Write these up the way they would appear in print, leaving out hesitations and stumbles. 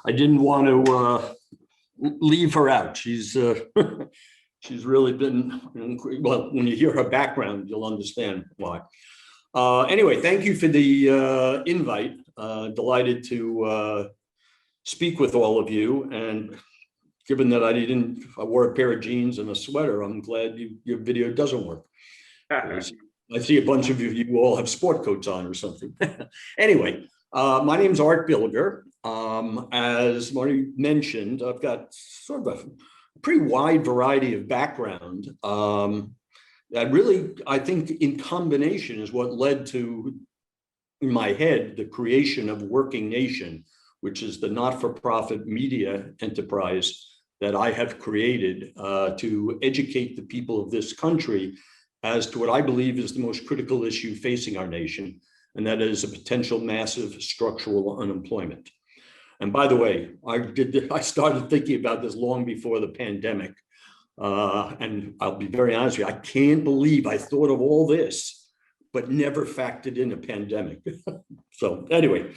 I didn't want to leave her out. She's she's really been, well, when you hear her background, you'll understand why. Anyway, thank you for the invite. Delighted to speak with all of you. And given that I wore a pair of jeans and a sweater, I'm glad your video doesn't work. I see a bunch of you all have sport coats on or something. Anyway, my name's Art Bilger. As Marty mentioned, I've got sort of a pretty wide variety of background. That really, I think, in combination is what led to, in my head, the creation of Working Nation, which is the not-for-profit media enterprise that I have created to educate the people of this country as to what I believe is the most critical issue facing our nation, and that is a potential massive structural unemployment. And by the way, I started thinking about this long before the pandemic. And I'll be very honest with you, I can't believe I thought of all this, but never factored in a pandemic. So anyway,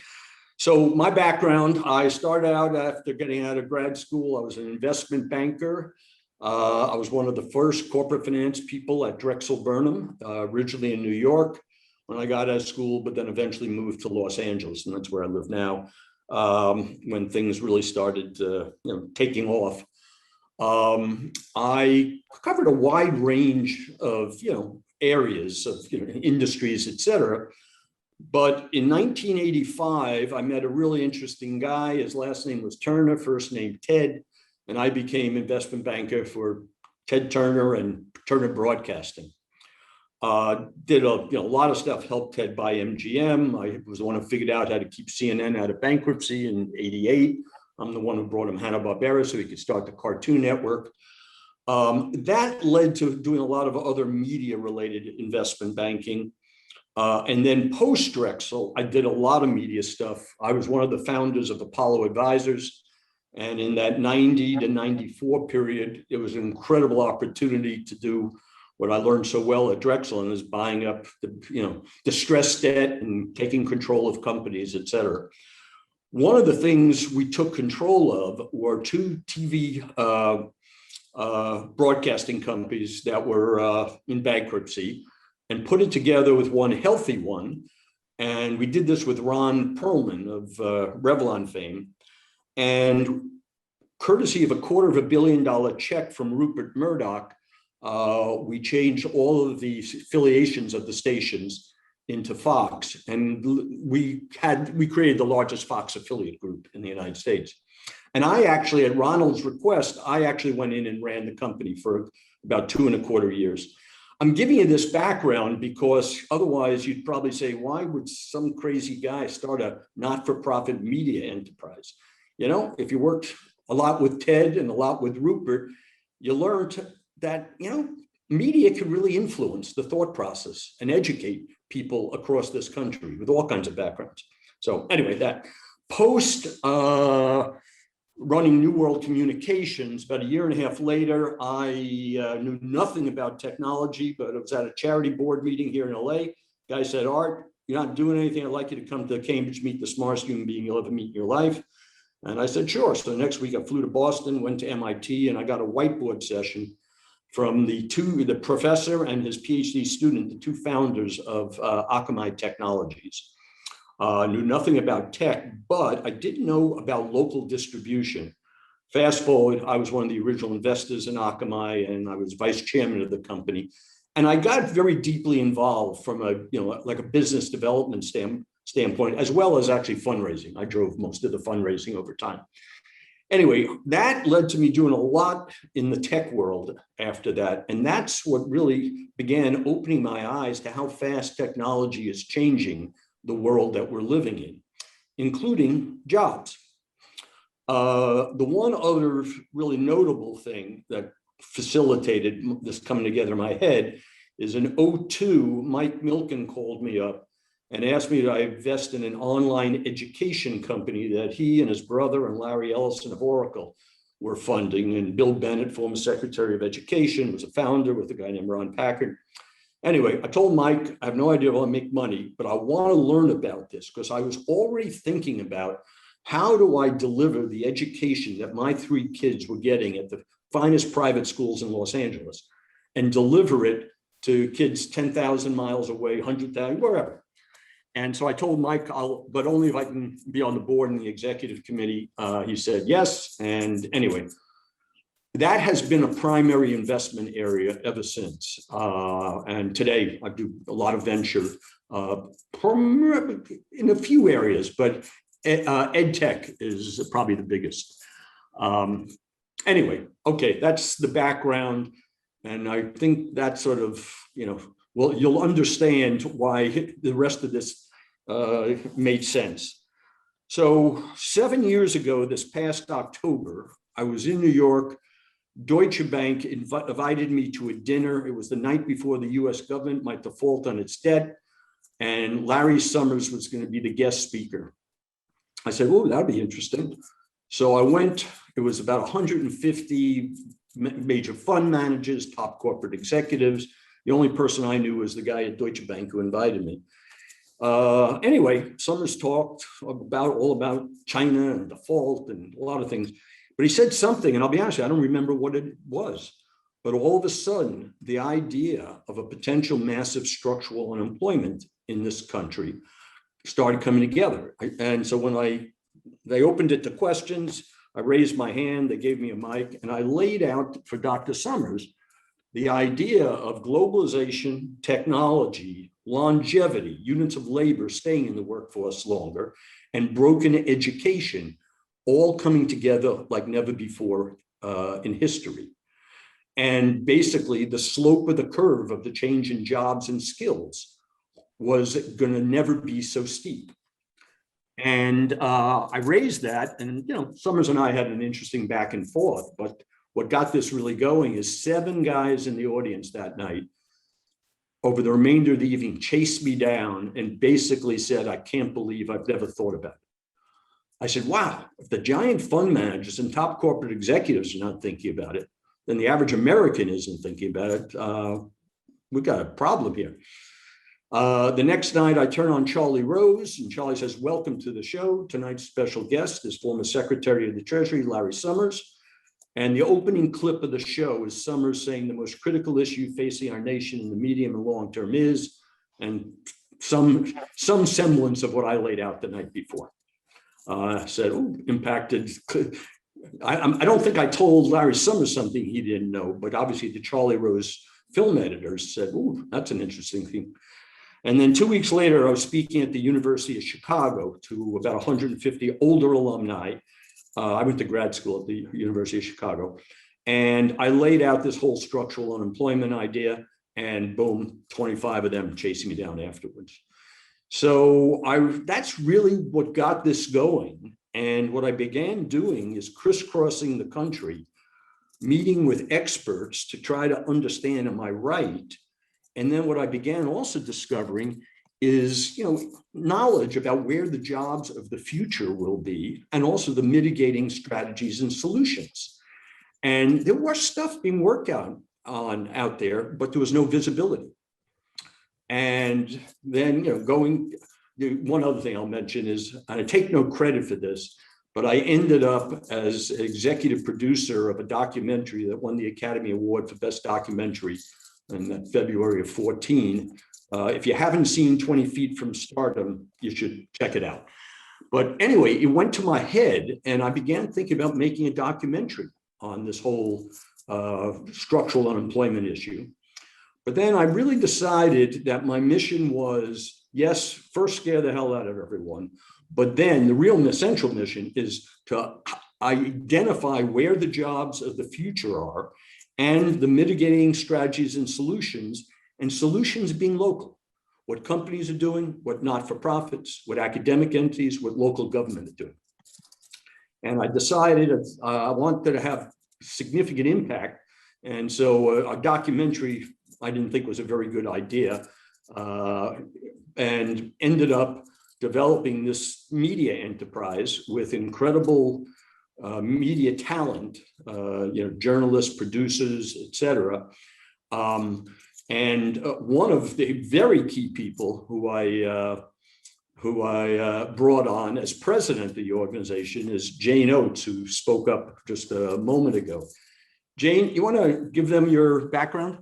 so my background, I started out after getting out of grad school. I was an investment banker. I was one of the first corporate finance people at Drexel Burnham, originally in New York when I got out of school, but then eventually moved to Los Angeles, and that's where I live now, when things really started taking off. I covered a wide range of areas of industries, et cetera. But in 1985, I met a really interesting guy. His last name was Turner, first name Ted. And I became investment banker for Ted Turner and Turner Broadcasting. Did a lot of stuff, helped Ted buy MGM. I was the one who figured out how to keep CNN out of bankruptcy in '88. I'm the one who brought him Hanna-Barbera so he could start the Cartoon Network. That led to doing a lot of other media-related investment banking. And then post-Drexel, I did a lot of media stuff. I was one of the founders of Apollo Advisors. And in that 90 to 94 period, it was an incredible opportunity to do what I learned so well at Drexel, and is buying up the distressed debt and taking control of companies, et cetera. One of the things we took control of were two TV broadcasting companies that were in bankruptcy, and put it together with one healthy one. And we did this with Ron Perlman of Revlon fame. And courtesy of a $250 million check from Rupert Murdoch, we changed all of the affiliations of the stations into Fox. And we created the largest Fox affiliate group in the United States. And I actually, at Ronald's request, I actually went in and ran the company for about 2.25 years. I'm giving you this background because otherwise you'd probably say, why would some crazy guy start a not-for-profit media enterprise? If you worked a lot with Ted and a lot with Rupert, you learned that, media can really influence the thought process and educate people across this country with all kinds of backgrounds. So anyway, that post running New World Communications, about 1.5 years later, I knew nothing about technology, but I was at a charity board meeting here in LA. Guy said, Art, you're not doing anything. I'd like you to come to Cambridge, meet the smartest human being you'll ever meet in your life. And I said, sure. So the next week I flew to Boston, went to MIT, and I got a whiteboard session from the professor and his PhD student, the two founders of Akamai Technologies. Knew nothing about tech, but I did know about local distribution. Fast forward, I was one of the original investors in Akamai, and I was vice chairman of the company. And I got very deeply involved from a business development standpoint, as well as actually fundraising. I drove most of the fundraising over time. Anyway, that led to me doing a lot in the tech world after that. And that's what really began opening my eyes to how fast technology is changing the world that we're living in, including jobs. The one other really notable thing that facilitated this coming together in my head is in 2002, Mike Milken called me up and asked me to invest in an online education company that he and his brother and Larry Ellison of Oracle were funding. And Bill Bennett, former Secretary of Education, was a founder with a guy named Ron Packard. Anyway, I told Mike, I have no idea how to make money, but I want to learn about this because I was already thinking about how do I deliver the education that my three kids were getting at the finest private schools in Los Angeles and deliver it to kids 10,000 miles away, 100,000, wherever. And so I told Mike, but only if I can be on the board and the executive committee. He said yes. And anyway, that has been a primary investment area ever since. And today I do a lot of venture in a few areas, but ed tech is probably the biggest. Anyway, okay, that's the background. And I think that sort of, well, you'll understand why the rest of this made sense. So 7 years ago, this past October, I was in New York. Deutsche Bank invited me to a dinner. It was the night before the US government might default on its debt. And Larry Summers was going to be the guest speaker. I said, oh, that'd be interesting. So I went. It was about 150 major fund managers, top corporate executives. The only person I knew was the guy at Deutsche Bank who invited me. Anyway, Summers talked all about China and default and a lot of things. But he said something, and I'll be honest, I don't remember what it was. But all of a sudden, the idea of a potential massive structural unemployment in this country started coming together. And so when they opened it to questions, I raised my hand, they gave me a mic, and I laid out for Dr. Summers the idea of globalization, technology, longevity, units of labor staying in the workforce longer, and broken education, all coming together like never before in history. And basically, the slope of the curve of the change in jobs and skills was going to never be so steep. And I raised that, and Summers and I had an interesting back and forth, but what got this really going is 7 guys in the audience that night over the remainder of the evening chased me down and basically said, I can't believe I've never thought about it. I said, wow, if the giant fund managers and top corporate executives are not thinking about it, then the average American isn't thinking about it. We've got a problem here. The next night, I turn on Charlie Rose, and Charlie says, welcome to the show. Tonight's special guest is former Secretary of the Treasury, Larry Summers. And the opening clip of the show is Summers saying the most critical issue facing our nation in the medium and long term is, and some semblance of what I laid out the night before. I said, oh, impacted. I don't think I told Larry Summers something he didn't know, but obviously the Charlie Rose film editors said, oh, that's an interesting thing. And then 2 weeks later, I was speaking at the University of Chicago to about 150 older alumni. I went to grad school at the University of Chicago, and I laid out this whole structural unemployment idea, and boom, 25 of them chasing me down afterwards. So that's really what got this going. And what I began doing is crisscrossing the country, meeting with experts to try to understand, am I right? And then what I began also discovering is, knowledge about where the jobs of the future will be, and also the mitigating strategies and solutions. And there was stuff being worked on out there, but there was no visibility. And then, one other thing I'll mention is, and I take no credit for this, but I ended up as executive producer of a documentary that won the Academy Award for Best Documentary in February of 2014. If you haven't seen 20 Feet from Stardom, you should check it out. But anyway, it went to my head, and I began thinking about making a documentary on this whole structural unemployment issue. But then I really decided that my mission was, yes, first scare the hell out of everyone, but then the real central mission is to identify where the jobs of the future are and the mitigating strategies and solutions being local, what companies are doing, what not-for-profits, what academic entities, what local government are doing. And I decided I wanted to have significant impact. And so a documentary I didn't think was a very good idea, and ended up developing this media enterprise with incredible media talent, journalists, producers, et cetera. And one of the very key people who I who I brought on as president of the organization, is Jane Oates, who spoke up just a moment ago. Jane, you want to give them your background?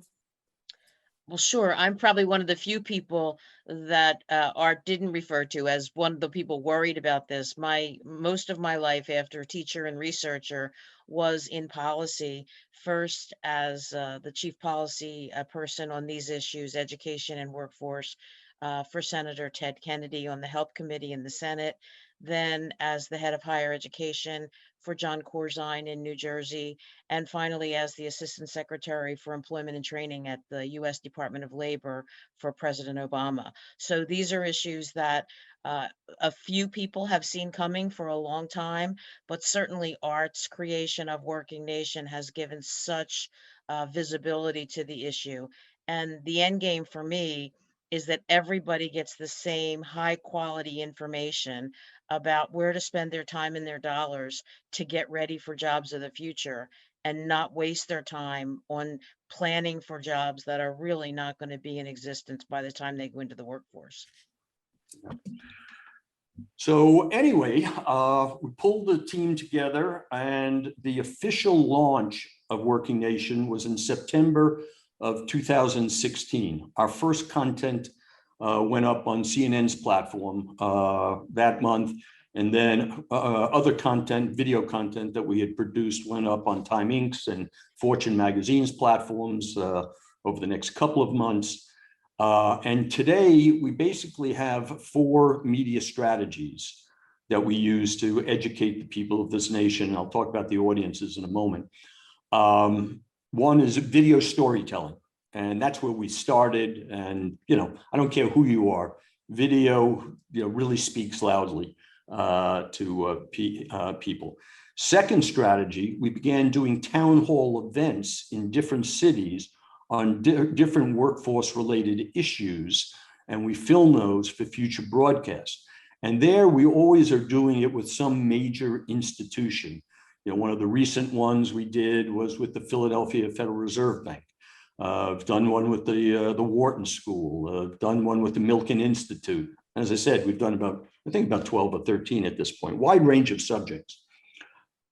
Well, sure. I'm probably one of the few people that Art didn't refer to as one of the people worried about this. Most of my life after teacher and researcher was in policy, first as the chief policy person on these issues, education and workforce, for Senator Ted Kennedy on the Help Committee in the Senate, then as the head of higher education for John Corzine in New Jersey, and finally as the Assistant Secretary for Employment and Training at the U.S. Department of Labor for President Obama. So these are issues that a few people have seen coming for a long time, but certainly Art's creation of Working Nation has given such visibility to the issue. And the end game for me is that everybody gets the same high quality information about where to spend their time and their dollars to get ready for jobs of the future, and not waste their time on planning for jobs that are really not going to be in existence by the time they go into the workforce. So anyway, we pulled the team together, and the official launch of Working Nation was in September of 2016. Our first content went up on CNN's platform that month. And then other content, video content that we had produced went up on Time Inc.'s and Fortune Magazine's platforms over the next couple of months. And today we basically have 4 media strategies that we use to educate the people of this nation. I'll talk about the audiences in a moment. One is video storytelling, and that's where we started. And, I don't care who you are, video, really speaks loudly to people. Second strategy, we began doing town hall events in different cities on different workforce related issues, and we film those for future broadcasts. And there we always are doing it with some major institution. One of the recent ones we did was with the Philadelphia Federal Reserve Bank. I've done one with the Wharton School. I've done one with the Milken Institute. As I said, we've done about 12 or 13 at this point, wide range of subjects.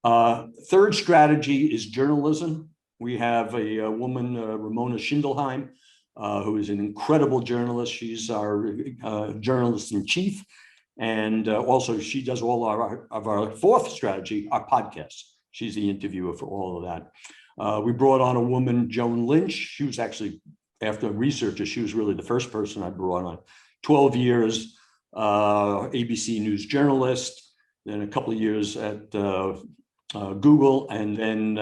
Third strategy is journalism. We have a woman, Ramona Schindelheim, who is an incredible journalist. She's our journalist in chief. And also she does all of our fourth strategy, our podcasts. She's the interviewer for all of that. We brought on a woman, Joan Lynch. She was actually, after researcher, she was really the first person I brought on. 12 years, ABC News journalist, then a couple of years at Google, and then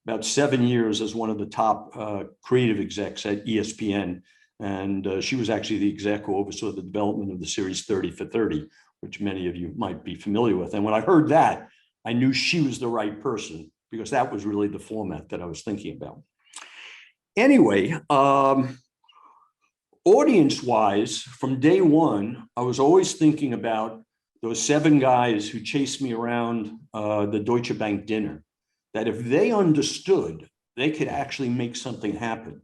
about 7 years as one of the top creative execs at ESPN. And she was actually the exec who oversaw the development of the series 30 for 30, which many of you might be familiar with. And when I heard that, I knew she was the right person, because that was really the format that I was thinking about. Anyway, audience-wise, from day one, I was always thinking about those 7 guys who chased me around the Deutsche Bank dinner, that if they understood, they could actually make something happen.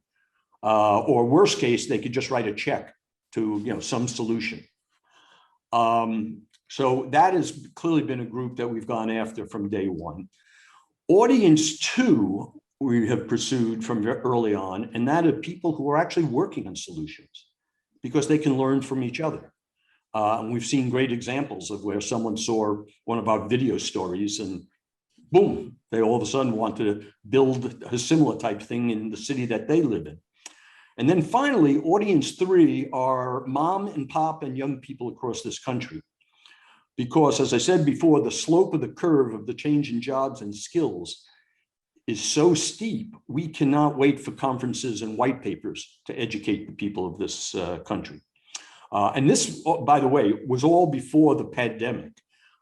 Or worst case, they could just write a check to some solution. So that has clearly been a group that we've gone after from day one. Audience 2, we have pursued from early on, and that are people who are actually working on solutions, because they can learn from each other. And we've seen great examples of where someone saw one of our video stories and boom, they all of a sudden want to build a similar type thing in the city that they live in. And then finally, audience 3 are mom and pop and young people across this country. Because as I said before, the slope of the curve of the change in jobs and skills is so steep, we cannot wait for conferences and white papers to educate the people of this country. And this, by the way, was all before the pandemic.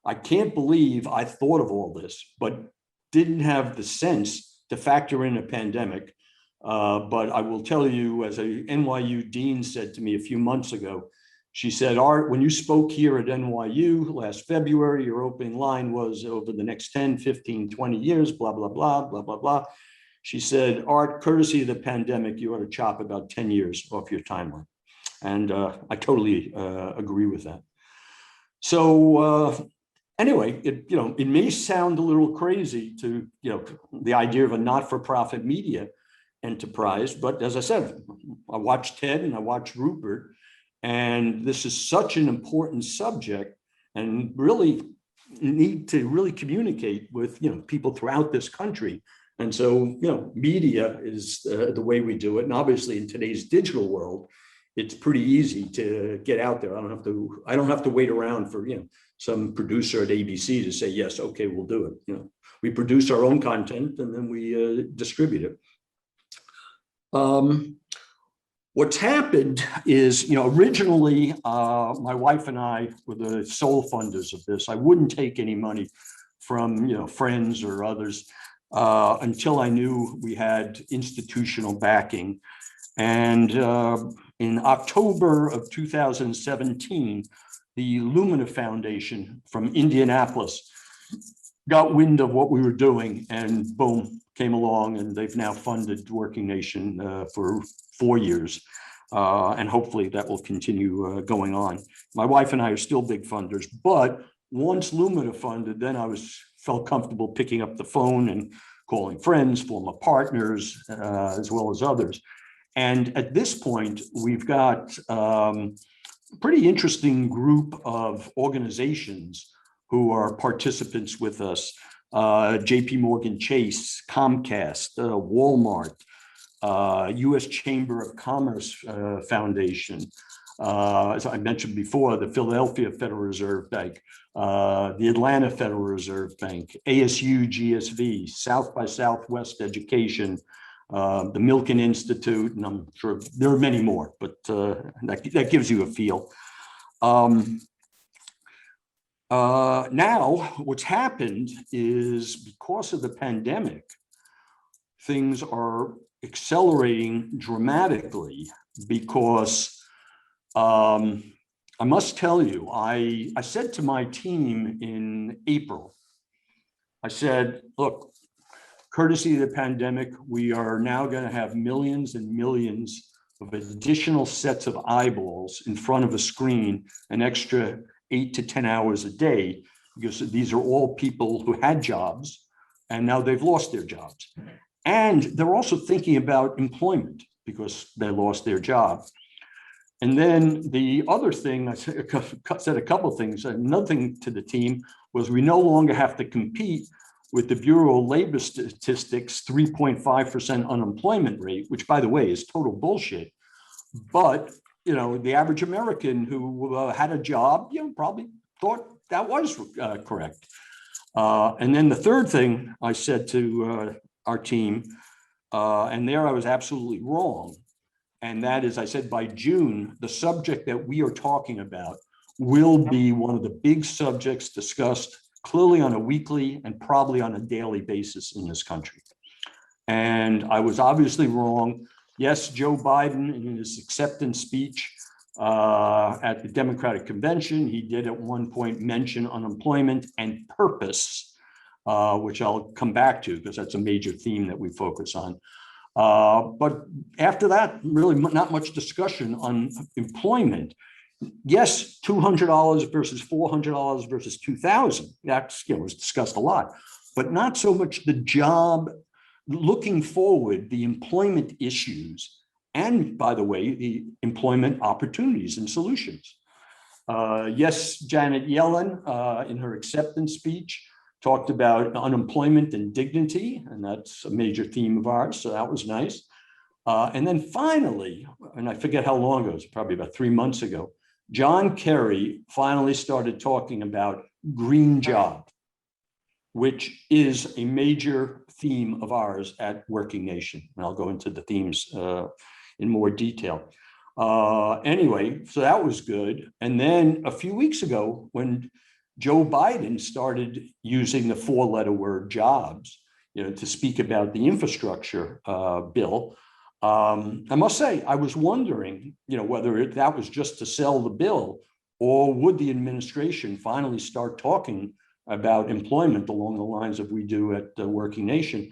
I can't believe I thought of all this, but didn't have the sense to factor in a pandemic. But I will tell you, as a NYU dean said to me a few months ago, she said, Art, when you spoke here at NYU last February, your opening line was over the next 10, 15, 20 years, blah, blah, blah, blah, blah, blah. She said, Art, courtesy of the pandemic, you ought to chop about 10 years off your timeline. And I totally agree with that. Anyway, it may sound a little crazy to, the idea of a not-for-profit media enterprise, but as I said, I watched Ted and I watched Rupert, and this is such an important subject, and really need to really communicate with, people throughout this country. And so, media is the way we do it. And obviously in today's digital world, it's pretty easy to get out there. I don't have to wait around for, some producer at ABC to say, yes, okay, we'll do it. We produce our own content and then we distribute it. What's happened is, originally my wife and I were the sole funders of this. I wouldn't take any money from, friends or others until I knew we had institutional backing. And in October of 2017, the Lumina Foundation from Indianapolis got wind of what we were doing, and boom, came along, and they've now funded Working Nation for 4 years. And hopefully that will continue going on. My wife and I are still big funders, but once Lumina funded, then I felt comfortable picking up the phone and calling friends, former partners, as well as others. And at this point, we've got a pretty interesting group of organizations who are participants with us. JP Morgan Chase, Comcast, Walmart, US Chamber of Commerce Foundation, as I mentioned before, the Philadelphia Federal Reserve Bank, the Atlanta Federal Reserve Bank, ASU GSV, South by Southwest Education, the Milken Institute, and I'm sure there are many more, but that gives you a feel. Now, what's happened is, because of the pandemic, things are accelerating dramatically, because I must tell you, I said to my team in April, I said, look, courtesy of the pandemic, we are now going to have millions and millions of additional sets of eyeballs in front of a screen, an extra 8 to 10 hours a day, because these are all people who had jobs and now they've lost their jobs. And they're also thinking about employment because they lost their job. And then the other thing, I said a couple of things. Another thing to the team was, we no longer have to compete with the Bureau of Labor Statistics 3.5% unemployment rate, which, by the way, is total bullshit. But the average American who had a job, probably thought that was correct. And then the third thing I said to our team, and there I was absolutely wrong, and that is, I said, by June, the subject that we are talking about will be one of the big subjects discussed clearly on a weekly and probably on a daily basis in this country. And I was obviously wrong. Yes, Joe Biden, in his acceptance speech at the Democratic Convention, he did at one point mention unemployment and purpose, which I'll come back to because that's a major theme that we focus on. But after that, really not much discussion on employment. Yes, $200 versus $400 versus $2,000. That was discussed a lot, but not so much the job, looking forward, the employment issues, and, by the way, the employment opportunities and solutions. Yes, Janet Yellen, in her acceptance speech, talked about unemployment and dignity, and that's a major theme of ours, so that was nice. And then finally, and I forget how long ago, it was probably about 3 months ago, John Kerry finally started talking about green job, which is a major theme of ours at Working Nation. And I'll go into the themes in more detail. Anyway, so that was good. And then a few weeks ago, when Joe Biden started using the 4-letter word jobs, to speak about the infrastructure bill, I must say, I was wondering, whether that was just to sell the bill, or would the administration finally start talking about employment along the lines of we do at Working Nation.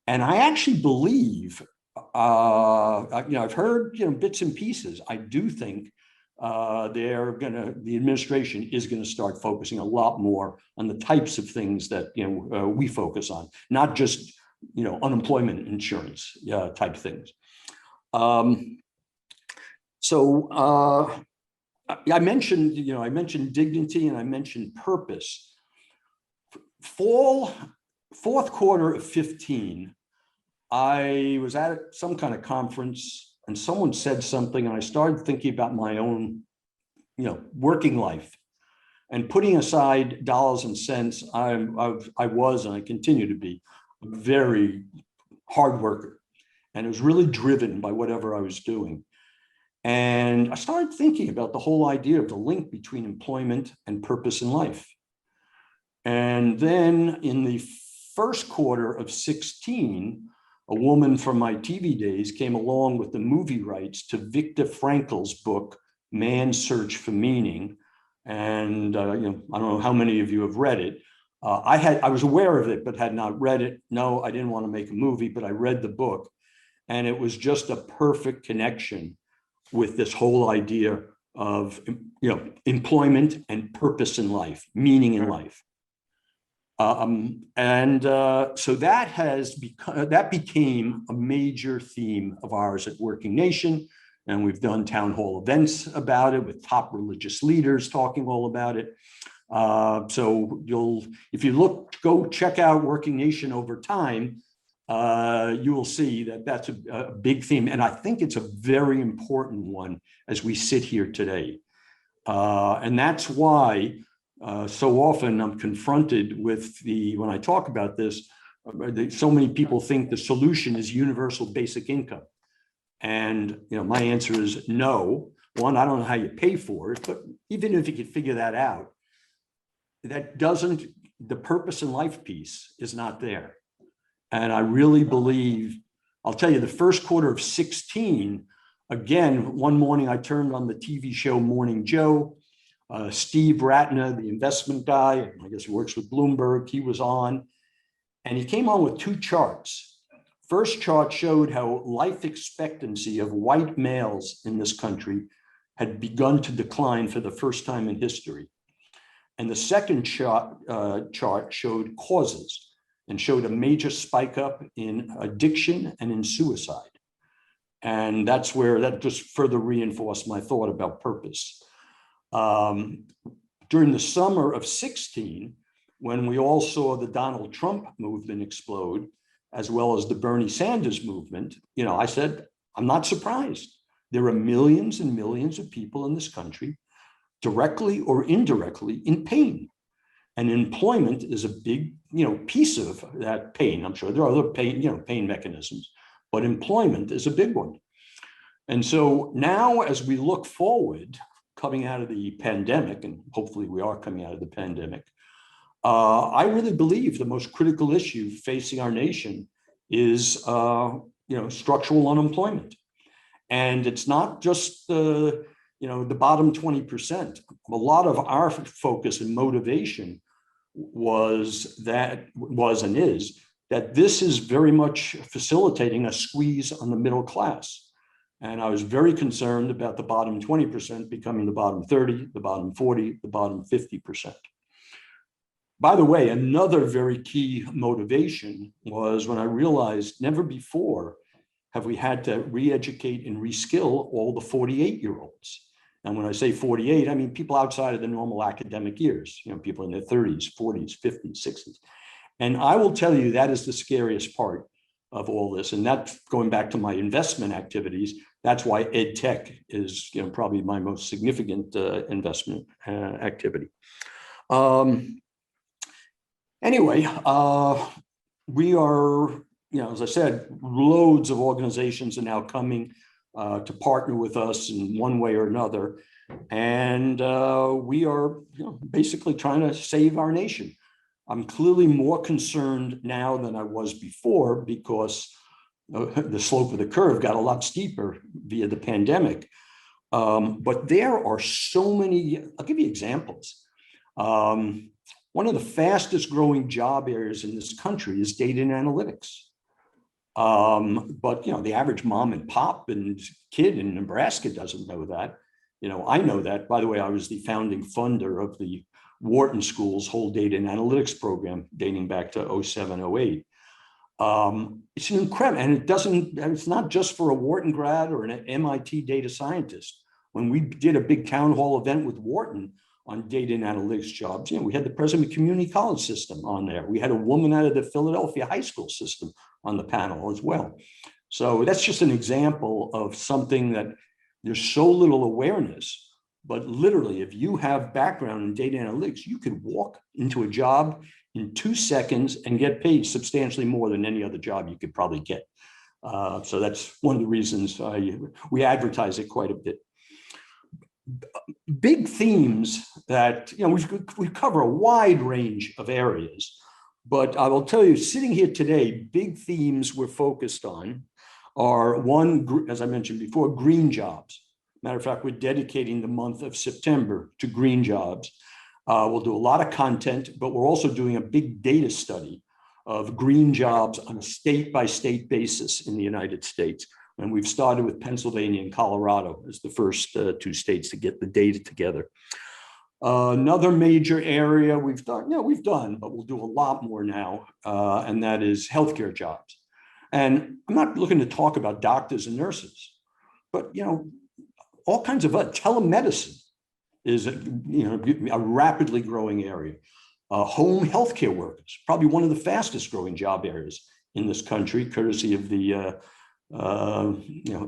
And I actually believe, I've heard, bits and pieces. I do think the administration is going to start focusing a lot more on the types of things that we focus on, not just unemployment insurance type things. I mentioned dignity and I mentioned purpose. Fourth quarter of 15, I was at some kind of conference and someone said something and I started thinking about my own, working life and putting aside dollars and cents. I was, and I continue to be, a very hard worker. And it was really driven by whatever I was doing. And I started thinking about the whole idea of the link between employment and purpose in life. And then in the first quarter of 16, a woman from my TV days came along with the movie rights to Viktor Frankl's book, Man's Search for Meaning. And I don't know how many of you have read it. I was aware of it, but had not read it. No, I didn't want to make a movie, but I read the book. And it was just a perfect connection with this whole idea of employment and purpose in life, meaning in life. So that became a major theme of ours at Working Nation. And we've done town hall events about it with top religious leaders talking all about it. So if you go check out Working Nation over time, you will see that that's a big theme. And I think it's a very important one as we sit here today. And that's why so often I'm confronted with when I talk about this, so many people think the solution is universal basic income. And my answer is no. One, I don't know how you pay for it, but even if you could figure that out, the purpose in life piece is not there. And I really believe, I'll tell you, the first quarter of 16, again, one morning I turned on the TV show Morning Joe. Steve Ratner, the investment guy, I guess he works with Bloomberg, he was on, and he came on with two charts. First chart showed how life expectancy of white males in this country had begun to decline for the first time in history. And the second chart showed causes and showed a major spike up in addiction and in suicide. And that's where that just further reinforced my thought about purpose. During the summer of 16, when we all saw the Donald Trump movement explode, as well as the Bernie Sanders movement, I said, I'm not surprised. There are millions and millions of people in this country, directly or indirectly, in pain. And employment is a big, piece of that pain. I'm sure there are other pain mechanisms, but employment is a big one. And so now as we look forward, coming out of the pandemic, and hopefully we are coming out of the pandemic, I really believe the most critical issue facing our nation is, structural unemployment. And it's not just the bottom 20%. A lot of our focus and motivation was and is that this is very much facilitating a squeeze on the middle class. And I was very concerned about the bottom 20% becoming the bottom 30, the bottom 40, the bottom 50%. By the way, another very key motivation was when I realized never before have we had to re-educate and reskill all the 48-year-olds. And when I say 48, I mean people outside of the normal academic years, people in their 30s, 40s, 50s, 60s. And I will tell you that is the scariest part of all this. And that's going back to my investment activities. That's why ed tech is probably my most significant investment activity. Anyway, we are, as I said, loads of organizations are now coming to partner with us in one way or another. And we are basically trying to save our nation. I'm clearly more concerned now than I was before because the slope of the curve got a lot steeper via the pandemic. But there are so many, I'll give you examples. One of the fastest growing job areas in this country is data and analytics. But the average mom and pop and kid in Nebraska doesn't know that. I know that. By the way, I was the founding funder of the Wharton School's whole data and analytics program dating back to 07, 08. It's an incredible, and it's not just for a Wharton grad or an MIT data scientist. When we did a big town hall event with Wharton on data and analytics jobs, we had the president of the community college system on there. We had a woman out of the Philadelphia high school system on the panel as well. So that's just an example of something that there's so little awareness, but literally if you have background in data analytics, you could walk into a job in 2 seconds and get paid substantially more than any other job you could probably get. So that's one of the reasons we advertise it quite a bit. Big themes that, we cover a wide range of areas, but I will tell you, sitting here today, big themes we're focused on are one, as I mentioned before, green jobs. Matter of fact, we're dedicating the month of September to green jobs. We'll do a lot of content, but we're also doing a big data study of green jobs on a state-by-state basis in the United States. And we've started with Pennsylvania and Colorado as the first 2 states to get the data together. Another major area we've done, but we'll do a lot more now, and that is healthcare jobs. And I'm not looking to talk about doctors and nurses, but all kinds of telemedicine is a rapidly growing area. Home healthcare workers, probably one of the fastest growing job areas in this country, courtesy of the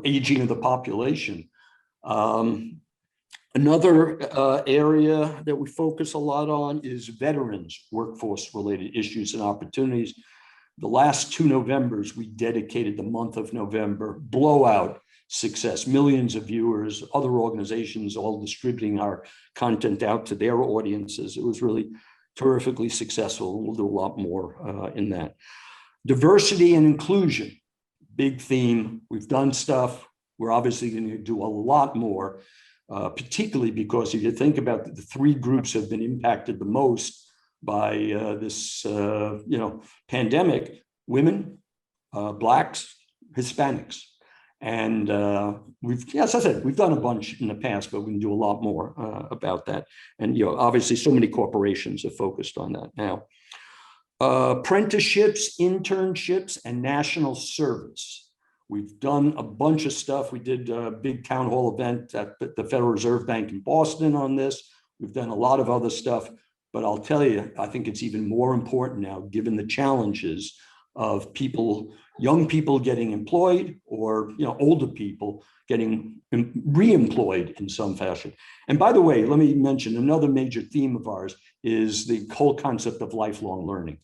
aging of the population. Another area that we focus a lot on is veterans workforce related issues and opportunities. The last 2 Novembers, we dedicated the month of November, blowout success, millions of viewers, other organizations all distributing our content out to their audiences. It was really terrifically successful. We'll do a lot more in that. Diversity and inclusion, big theme. We've done stuff. We're obviously going to do a lot more, particularly because if you think about the 3 groups have been impacted the most by this, pandemic: women, Blacks, Hispanics. And as I said, we've done a bunch in the past, but we can do a lot more about that. And, obviously so many corporations are focused on that now. Apprenticeships, internships, and national service. We've done a bunch of stuff. We did a big town hall event at the Federal Reserve Bank in Boston on this. We've done a lot of other stuff, but I'll tell you, I think it's even more important now, given the challenges of young people getting employed, or older people getting re-employed in some fashion. And by the way, let me mention another major theme of ours is the whole concept of lifelong learning.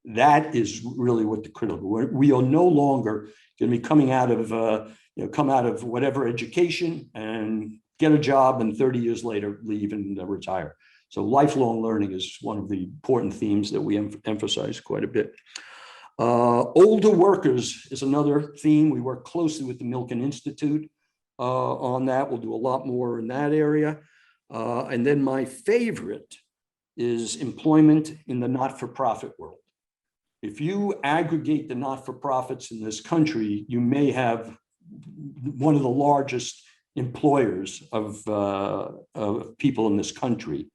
That is really what the critical. We are no longer going to be coming out of whatever education and get a job and 30 years later leave and retire. So lifelong learning is one of the important themes that we emphasize quite a bit. Older workers is another theme. We work closely with the Milken Institute on that. We'll do a lot more in that area. And then my favorite is employment in the not-for-profit world. If you aggregate the not-for-profits in this country, you may have one of the largest employers of people in this country.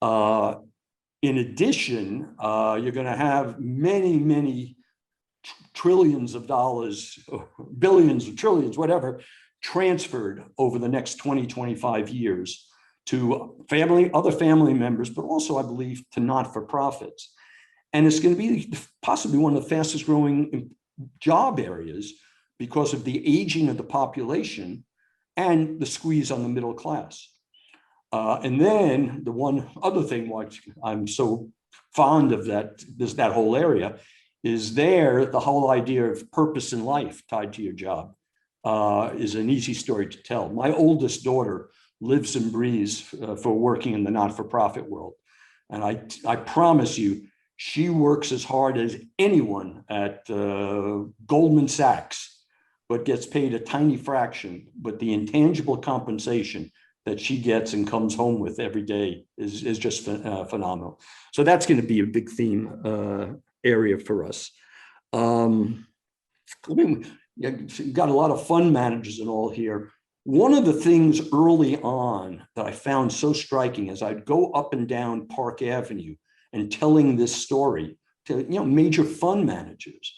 In addition, you're going to have many, many trillions of dollars, billions of trillions, whatever, transferred over the next 20, 25 years to other family members, but also, I believe, to not-for-profits. And it's going to be possibly one of the fastest growing job areas because of the aging of the population and the squeeze on the middle class. And then the one other thing why I'm so fond of that whole area is the whole idea of purpose in life tied to your job is an easy story to tell. My oldest daughter lives and breathes for working in the not-for-profit world. And I promise you, she works as hard as anyone at Goldman Sachs, but gets paid a tiny fraction. But the intangible compensation that she gets and comes home with every day is just phenomenal. So that's going to be a big theme area for us. Got a lot of fund managers and all here. One of the things early on that I found so striking is I'd go up and down Park Avenue and telling this story to major fund managers.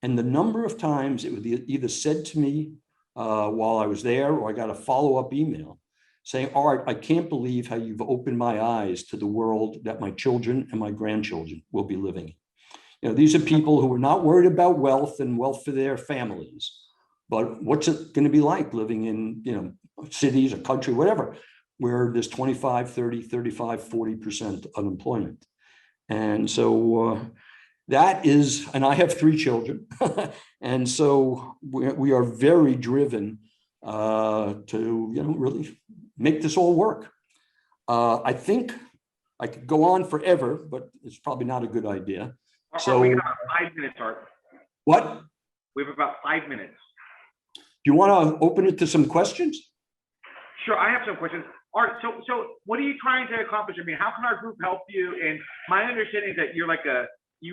And the number of times it would be either said to me while I was there, or I got a follow-up email saying, Art, I can't believe how you've opened my eyes to the world that my children and my grandchildren will be living in. These are people who are not worried about wealth and wealth for their families, but what's it going to be like living in, cities or country, whatever, where there's 25, 30, 35, 40% unemployment. And so that is, and I have 3 children. And so we are very driven to, really make this all work. I think I could go on forever, but it's probably not a good idea. So we got about 5 minutes, Art. What? We have about 5 minutes. Do you want to open it to some questions? Sure, I have some questions. Art, so what are you trying to accomplish? I mean, how can our group help you? And my understanding is that you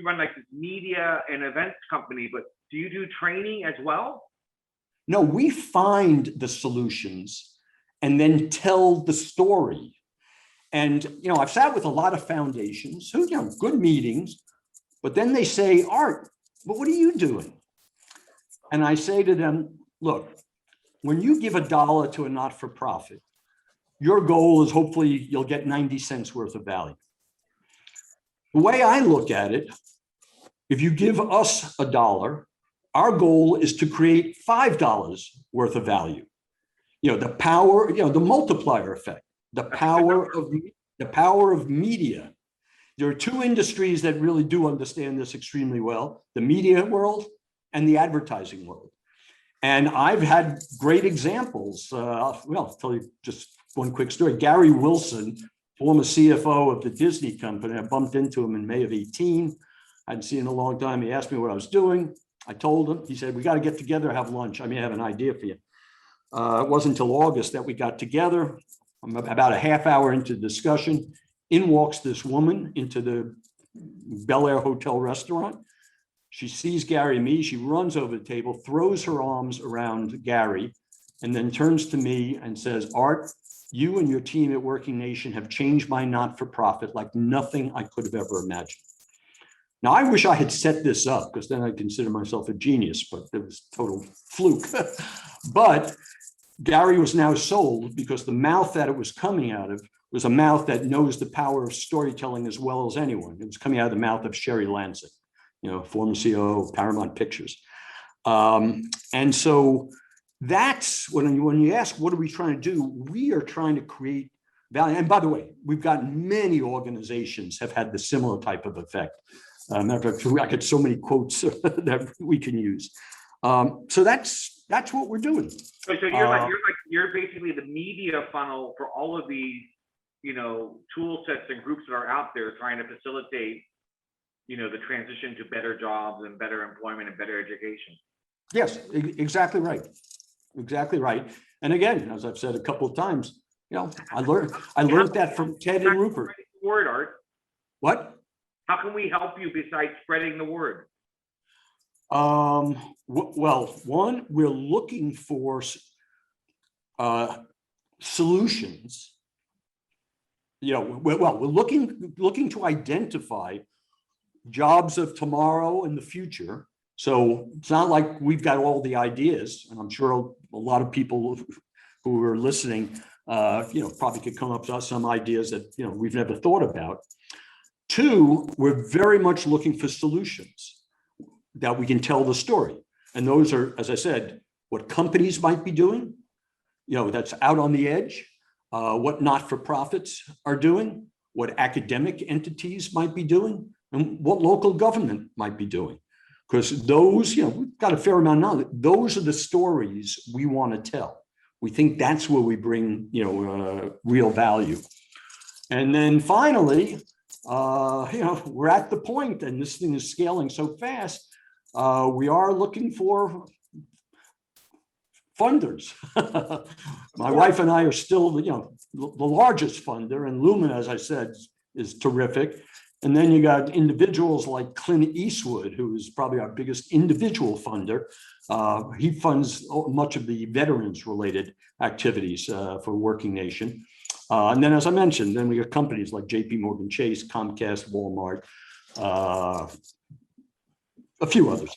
run like this media and events company, but do you do training as well? No, we find the solutions and then tell the story. And, I've sat with a lot of foundations who, good meetings, but then they say, Art, but what are you doing? And I say to them, look, when you give $1 to a not-for-profit, your goal is hopefully you'll get 90 cents worth of value. The way I look at it, if you give us $1, our goal is to create $5 worth of value. The power, the multiplier effect, the power of media. There are 2 industries that really do understand this extremely well: the media world and the advertising world. And I've had great examples. I'll tell you just one quick story. Gary Wilson, former CFO of the Disney company, I bumped into him in May of 18. I hadn't seen him in a long time. He asked me what I was doing. I told him. He said, we got to get together, have lunch. I have an idea for you. It wasn't until August that we got together. I'm about a half hour into the discussion. In walks this woman into the Bel Air Hotel restaurant. She sees Gary and me. She runs over the table, throws her arms around Gary, and then turns to me and says, Art, you and your team at Working Nation have changed my not-for-profit like nothing I could have ever imagined. Now, I wish I had set this up, because then I'd consider myself a genius, but it was total fluke. But Gary was now sold, because the mouth that it was coming out of was a mouth that knows the power of storytelling as well as anyone. It was coming out of the mouth of Sherry Lansing, former CEO of Paramount Pictures. And so that's when you ask, what are we trying to do? We are trying to create value. And by the way, we've got many organizations have had the similar type of effect. Matter of fact, I got so many quotes that we can use. So that's what we're doing. So you're basically the media funnel for all of these, tool sets and groups that are out there trying to facilitate, the transition to better jobs and better employment and better education. Yes, exactly right. Exactly right. And again, as I've said a couple of times, I learned that from Ted and Rupert. Word, Art. What? How can we help you besides spreading the word? Well, one, we're looking for solutions. We're looking to identify jobs of tomorrow and the future. So it's not like we've got all the ideas, and I'm sure a lot of people who are listening, probably could come up with some ideas that we've never thought about. 2, we're very much looking for solutions that we can tell the story, and those are, as I said, what companies might be doing, that's out on the edge, what not-for-profits are doing, what academic entities might be doing, and what local government might be doing. Because those, we've got a fair amount of knowledge. Those are the stories we want to tell. We think that's where we bring, real value. And then finally, we're at the point, and this thing is scaling so fast, we are looking for funders. My wife and I are still, the largest funder, and Lumen, as I said, is terrific. And then you got individuals like Clint Eastwood, who is probably our biggest individual funder. He funds much of the veterans related activities for Working Nation. And then, as I mentioned, then we got companies like JP Morgan Chase, Comcast, Walmart, a few others.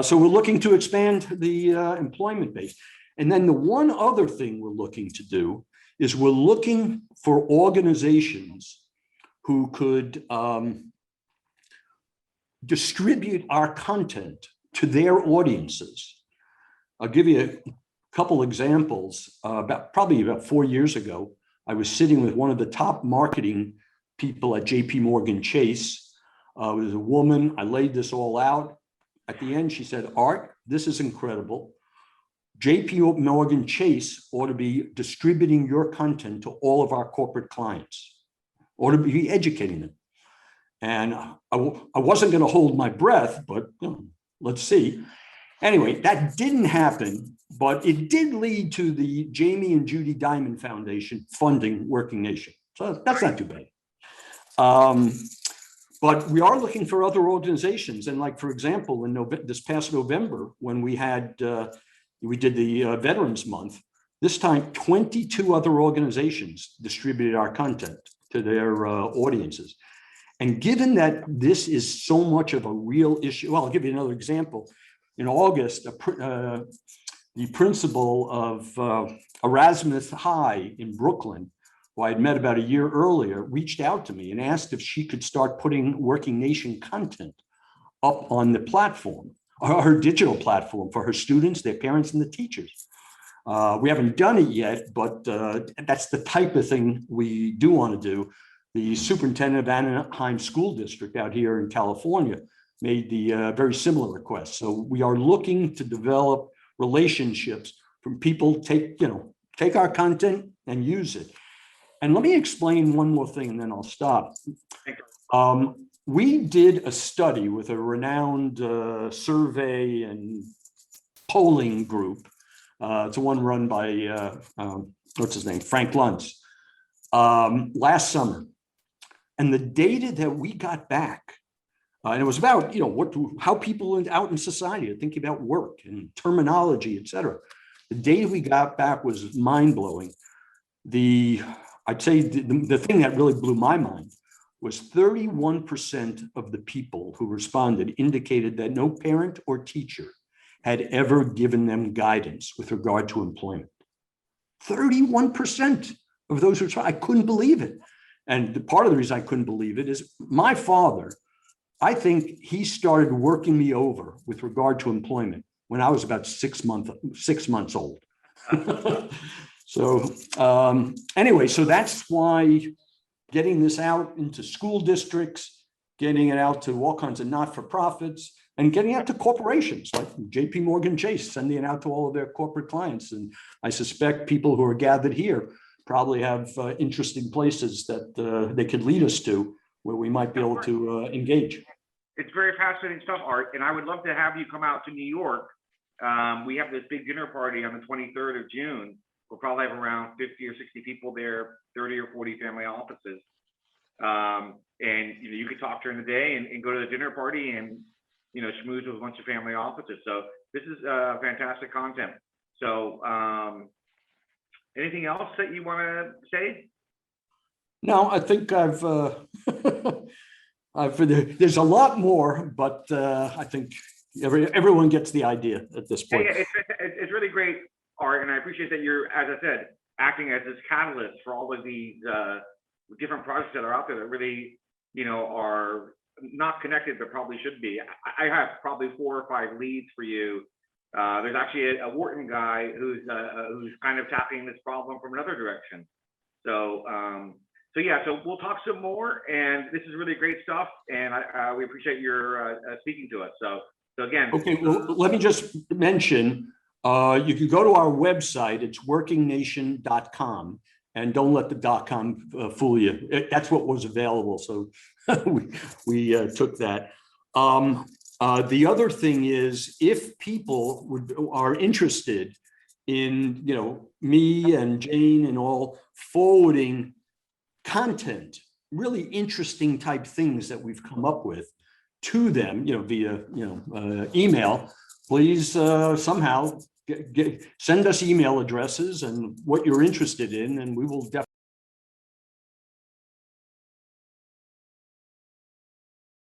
So we're looking to expand the employment base. And then the one other thing we're looking to do is we're looking for organizations who could distribute our content to their audiences. I'll give you a couple examples. Probably about 4 years ago, I was sitting with one of the top marketing people at JP Morgan Chase. It was a woman. I laid this all out. At the end, she said, "Art, this is incredible. JP Morgan Chase ought to be distributing your content to all of our corporate clients, ought to be educating them." And I wasn't going to hold my breath, but let's see. Anyway, that didn't happen, but it did lead to the Jamie and Judy Diamond Foundation funding Working Nation. So that's not too bad. But we are looking for other organizations. And like, for example, in this past November, when we did the Veterans Month, this time 22 other organizations distributed our content to their audiences. And given that this is so much of a real issue, well, I'll give you another example. In August, the principal of Erasmus High in Brooklyn, who I had met about a year earlier, reached out to me and asked if she could start putting Working Nation content up on the platform, her digital platform, for her students, their parents, and the teachers. We haven't done it yet, but that's the type of thing we do want to do. The superintendent of Anaheim School District out here in California made the very similar request. So we are looking to develop relationships from people take our content and use it. And let me explain one more thing, and then I'll stop. We did a study with a renowned survey and polling group. It's one run by, what's his name, Frank Luntz, last summer. And the data that we got back, and it was about, how people out in society are thinking about work and terminology, et cetera. The data we got back was mind-blowing. I'd say the thing that really blew my mind was 31% of the people who responded indicated that no parent or teacher had ever given them guidance with regard to employment. 31% of those who tried. I couldn't believe it. And part of the reason I couldn't believe it is my father, I think he started working me over with regard to employment when I was about 6 months old. So anyway, so that's why getting this out into school districts, getting it out to all kinds of not-for-profits, and getting it out to corporations like JP Morgan Chase, sending it out to all of their corporate clients. And I suspect people who are gathered here probably have interesting places that they could lead us to where we might be able to engage. It's very fascinating stuff, Art, and I would love to have you come out to New York. We have this big dinner party on the 23rd of June. We'll probably have around 50 or 60 people there, 30 or 40 family offices. And you could talk during the day and go to the dinner party and schmooze with a bunch of family offices. So this is fantastic content. So anything else that you want to say? No, I think there's a lot more, but I think everyone gets the idea at this point. Yeah, it's really great, Art, and I appreciate that you're, as I said, acting as this catalyst for all of these different projects that are out there that really, are not connected, but probably should be. I have probably 4 or 5 leads for you. There's actually a Wharton guy who's kind of tackling this problem from another direction. So yeah, so we'll talk some more, and this is really great stuff, and we appreciate your speaking to us. So again. Okay, well, let me just mention, you can go to our website. It's workingnation.com, and don't let the .com fool you. That's what was available, so we took that. The other thing is, if people are interested in, me and Jane and all forwarding content really interesting type things that we've come up with to them, via, email, please somehow send us email addresses and what you're interested in, and we will definitely